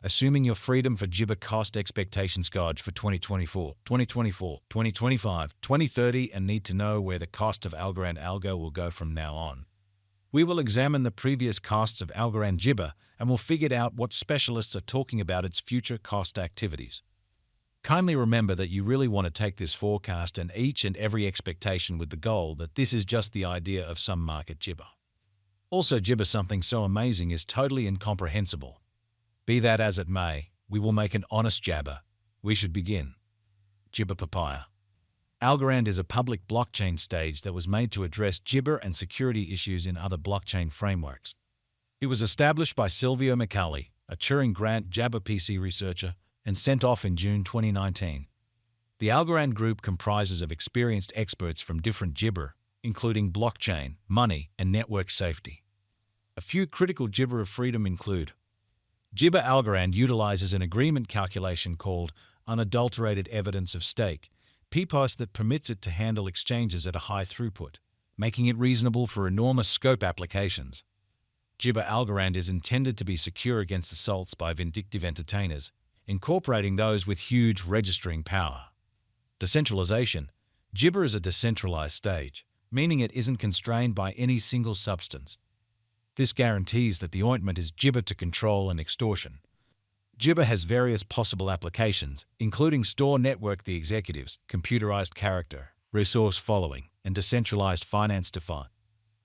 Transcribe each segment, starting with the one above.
Assuming your freedom for Gibber cost expectations gauge for 2024, 2024, 2025, 2030 and need to know where the cost of Algorand Algo will go from now on. We will examine the previous costs of Algorand Gibber and will figure out what specialists are talking about its future cost activities. Kindly remember that you really want to take this forecast and each and every expectation with the goal that this is just the idea of some market Gibber. Also, Gibber something so amazing is totally incomprehensible. Be that as it may, we will make an honest jabber. We should begin. Gibber Papaya. Algorand is a public blockchain stage that was made to address Gibber and security issues in other blockchain frameworks. It was established by Silvio Micali, a Turing Grant Jabber PC researcher, and sent off in June 2019. The Algorand group comprises of experienced experts from different Gibber, including blockchain, money, and network safety. A few critical Gibber of freedom include: Gibber Algorand utilizes an agreement calculation called unadulterated evidence of stake, PPOS, that permits it to handle exchanges at a high throughput, making it reasonable for enormous scope applications. Gibber Algorand is intended to be secure against assaults by vindictive entertainers, incorporating those with huge registering power. Decentralization. Gibber is a decentralized stage, meaning it isn't constrained by any single substance. This guarantees that the ointment is Gibber to control and extortion. Gibber has various possible applications, including store network the executives, computerized character, resource following, and decentralized finance define.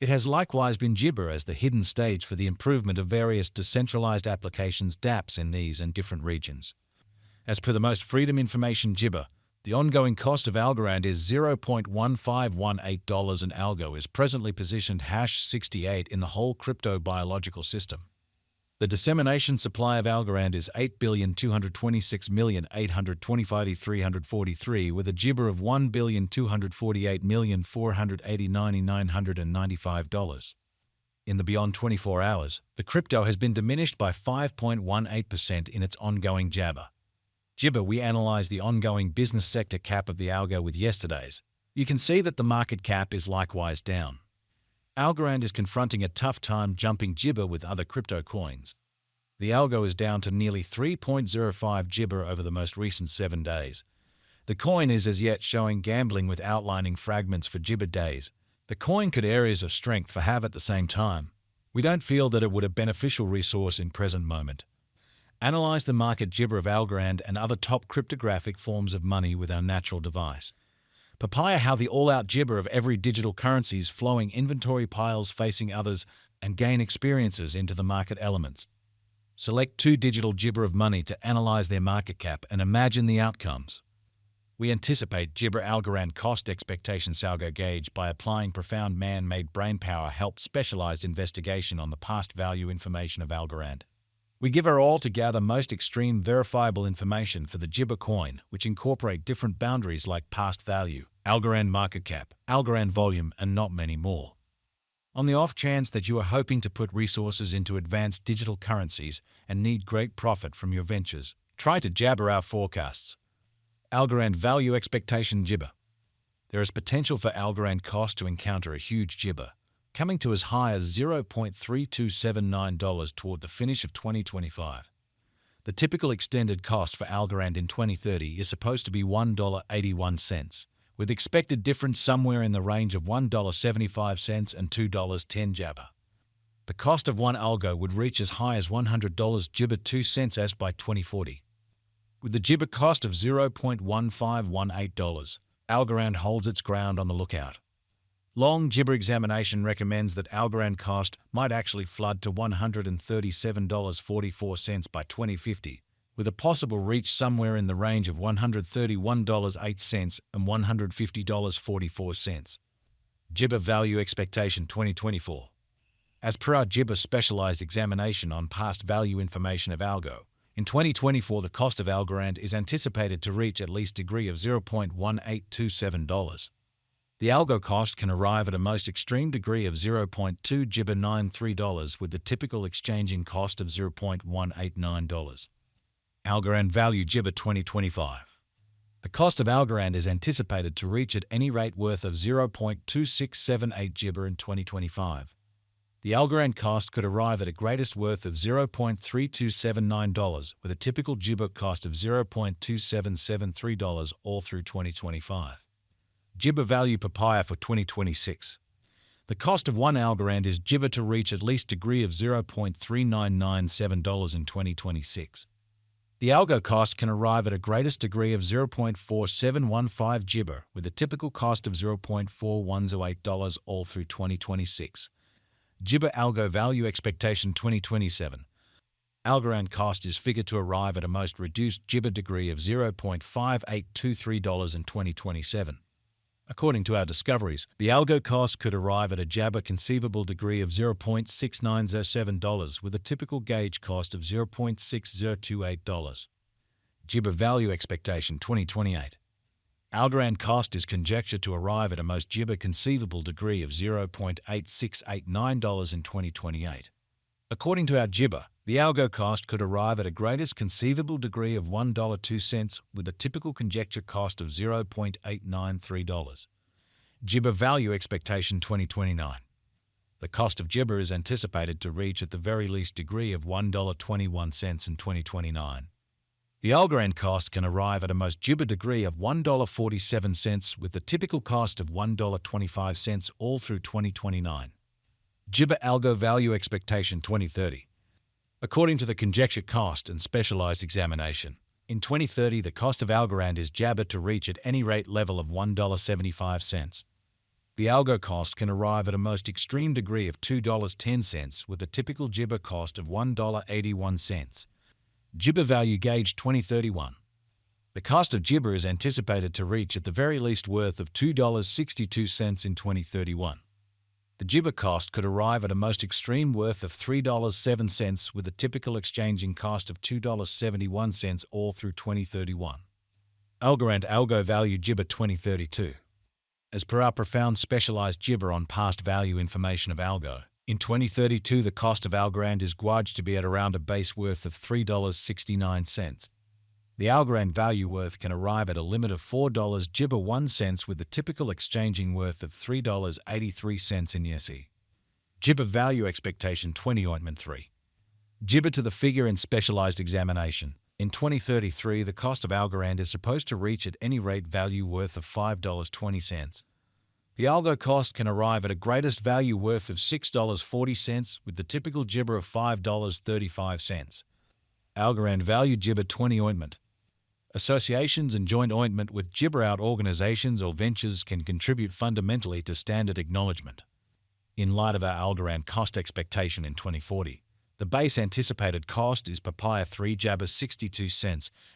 It has likewise been Gibber as the hidden stage for the improvement of various decentralized applications dApps in these and different regions. As per the most freedom information Gibber, the ongoing cost of Algorand is $0.1518 and Algo is presently positioned #68 in the whole crypto biological system. The dissemination supply of Algorand is 8,226,825,343 with a Gibber of $1,248,489,995. In the beyond 24 hours, the crypto has been diminished by 5.18% in its ongoing Jabber. Gibber, we analyze the ongoing business sector cap of the Algo with yesterday's. You can see that the market cap is likewise down. Algorand is confronting a tough time jumping Gibber with other crypto coins. The Algo is down to nearly 3.05 Gibber over the most recent 7 days. The coin is as yet showing gambling with outlining fragments for Gibber days. The coin could areas of strength for have at the same time. We don't feel that it would a beneficial resource in present moment. Analyze the market Gibber of Algorand and other top cryptographic forms of money with our natural device. Papaya, how the all-out Gibber of every digital currencies flowing inventory piles facing others and gain experiences into the market elements. Select 2 digital Gibber of money to analyze their market cap and imagine the outcomes. We anticipate Gibber Algorand cost expectation Algo gauge by applying profound man-made brainpower helped specialized investigation on the past value information of Algorand. We give our all to gather most extreme verifiable information for the Gibber coin, which incorporate different boundaries like past value, Algorand market cap, Algorand volume, and not many more. On the off chance that you are hoping to put resources into advanced digital currencies and need great profit from your ventures, try to jabber our forecasts. Algorand value expectation Gibber. There is potential for Algorand cost to encounter a huge Gibber, coming to as high as $0.3279 toward the finish of 2025. The typical extended cost for Algorand in 2030 is supposed to be $1.81, with expected difference somewhere in the range of $1.75 and $2.10 Jabber. The cost of one Algo would reach as high as $100 Gibber 2 cents as by 2040. With the Gibber cost of $0.1518, Algorand holds its ground on the lookout. Long Gibber examination recommends that Algorand cost might actually flood to $137.44 by 2050, with a possible reach somewhere in the range of $131.08 and $150.44. Gibber value expectation 2024. As per our Gibber specialized examination on past value information of Algo, in 2024 the cost of Algorand is anticipated to reach at least degree of $0.1827. The Algo cost can arrive at a most extreme degree of $0.2 Gibber 93 with the typical exchanging cost of $0.189. Algorand value Gibber 2025. The cost of Algorand is anticipated to reach at any rate worth of $0.2678 Gibber in 2025. the Algorand cost could arrive at a greatest worth of $0.3279, with a typical Jibber cost of $0.2773 all through 2025. Jibber value papaya for 2026. The cost of one Algorand is Jibber to reach at least degree of $0.3997 in 2026. The Algo cost can arrive at a greatest degree of 0.4715 Jibber, with a typical cost of $0.4108 all through 2026. Jibber Algo value expectation 2027. Algorand cost is figured to arrive at a most reduced Jibber degree of $0.5823 in 2027. According to our discoveries, the Algo cost could arrive at a Jabber conceivable degree of $0.6907 with a typical gauge cost of $0.6028. Jibber value expectation 2028. Algorand cost is conjectured to arrive at a most Jibber conceivable degree of $0.8689 in 2028. According to our Jibber, the Algo cost could arrive at a greatest conceivable degree of $1.02 with a typical conjecture cost of $0.893. Jibber value expectation 2029. The cost of Jibber is anticipated to reach at the very least degree of $1.21 in 2029. The Algorand cost can arrive at a most Jibber degree of $1.47 with the typical cost of $1.25 all through 2029. Jibber Algo value expectation 2030. According to the conjecture cost and specialized examination, in 2030 the cost of Algorand is Jabber to reach at any rate level of $1.75. The Algo cost can arrive at a most extreme degree of $2.10 with a typical Jibber cost of $1.81. Jibber value gauge 2031. The cost of Jibber is anticipated to reach at the very least worth of $2.62 in 2031. The Jibber cost could arrive at a most extreme worth of $3.07 with a typical exchanging cost of $2.71 all through 2031. Algorand Algo value Jibber 2032. As per our profound specialized Jibber on past value information of Algo, in 2032 the cost of Algorand is gauged to be at around a base worth of $3.69. The Algorand value worth can arrive at a limit of $4 Jibber 1 cents with the typical exchanging worth of $3.83 in USD. Jibber value expectation 20 ointment 3. Jibber to the figure in specialized examination. In 2033 the cost of Algorand is supposed to reach at any rate value worth of $5.20. The Algo cost can arrive at a greatest value worth of $6.40 with the typical Jibber of $5.35. Algorand value Jibber 20 ointment. Associations and joint ointment with Jibber-out organizations or ventures can contribute fundamentally to standard acknowledgement. In light of our Algorand cost expectation in 2040, the base anticipated cost is papaya 3 Jabber 62 cents and